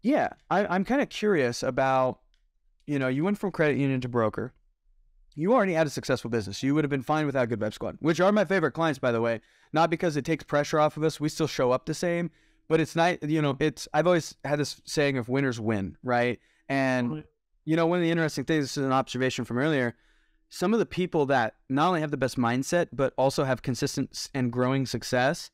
Yeah, I'm kind of curious about, you went from credit union to broker. You already had a successful business. You would have been fine without Good Vibes Squad, which are my favorite clients, by the way. Not because it takes pressure off of us. We still show up the same, but it's not, I've always had this saying of winners win, right? And, one of the interesting things, this is an observation from earlier, some of the people that not only have the best mindset, but also have consistent and growing success,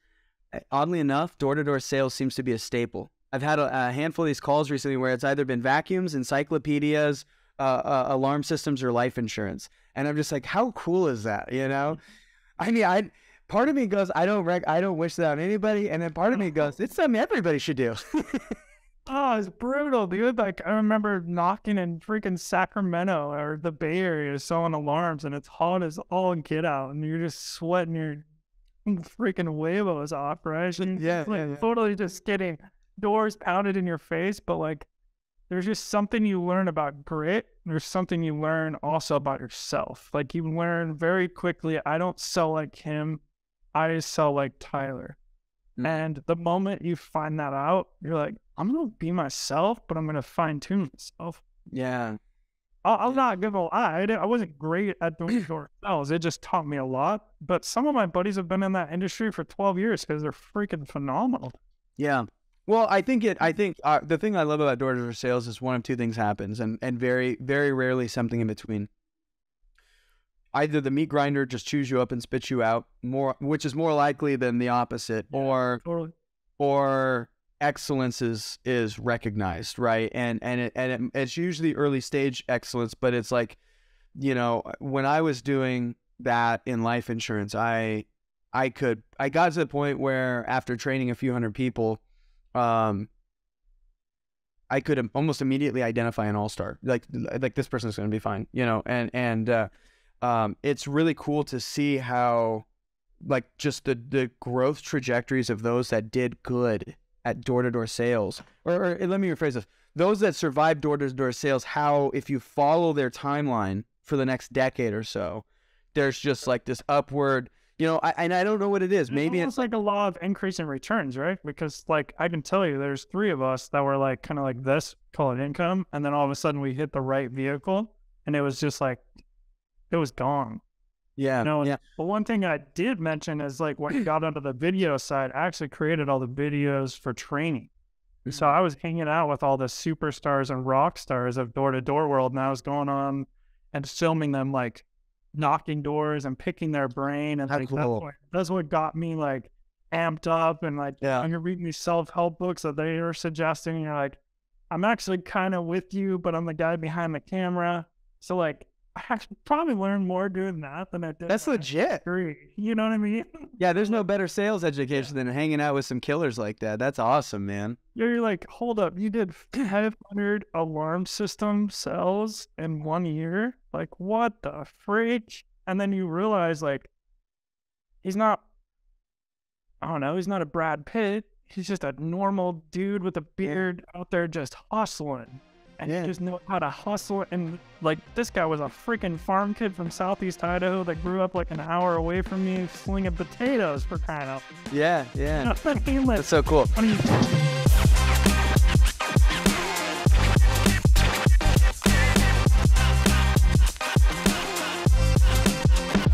oddly enough, door-to-door sales seems to be a staple. I've had a handful of these calls recently where it's either been vacuums, encyclopedias, alarm systems, or life insurance. And I'm just like, how cool is that? I mean, part of me goes, I don't wish that on anybody. And then part of me goes, it's something everybody should do. Oh, it's brutal, dude. Like, I remember knocking in freaking Sacramento or the Bay Area selling alarms, and it's hot as all get out, and you're just sweating your freaking huevos off, right? And totally just getting doors pounded in your face. But like, there's just something you learn about grit. There's something you learn also about yourself. Like, you learn very quickly, I don't sell like him, I sell like Tyler. And the moment you find that out, you're like, I'm going to be myself, but I'm going to fine tune myself. Yeah. I'll not give a lie. I wasn't great at doing door sales. It just taught me a lot. But some of my buddies have been in that industry for 12 years because they're freaking phenomenal. Yeah. Well, I think the thing I love about door-to-door sales is one of two things happens, and very, very rarely something in between. Either the meat grinder just chews you up and spits you out, which is more likely than the opposite, or excellence is recognized, right? And it's usually early stage excellence, but it's like, when I was doing that in life insurance, I got to the point where after training a few hundred people, I could almost immediately identify an all-star, like this person is going to be fine, it's really cool to see how, like, just the growth trajectories of those that did good at door-to-door sales, or let me rephrase this, those that survived door-to-door sales, how if you follow their timeline for the next decade or so, there's just like this upward, I don't know what it is. Maybe it's like a law of increase in returns, right? Because like, I can tell you there's 3 of us that were like kind of like this, call it income, and then all of a sudden we hit the right vehicle, and it was just like, it was gone. Yeah. But one thing I did mention is like, when I got onto the video side, I actually created all the videos for training. So I was hanging out with all the superstars and rock stars of door-to-door world, and I was going on and filming them like knocking doors and picking their brain, and like, cool. that's what got me like amped up, and like, when you're reading these self-help books that they are suggesting, and you're like, I'm actually kind of with you, but I'm the guy behind the camera. So like, I actually probably learned more doing that than I did. That's legit. You know what I mean? Yeah, there's no better sales education than hanging out with some killers like that. That's awesome, man. You're like, hold up, you did 500 alarm system sales in 1 year? Like, what the freak? And then you realize, like, he's not a Brad Pitt. He's just a normal dude with a beard out there just hustling. And he just know how to hustle. And like, this guy was a freaking farm kid from Southeast Idaho that grew up like an hour away from me slinging potatoes, for crying out. Yeah. You know what I mean? Like, that's so cool.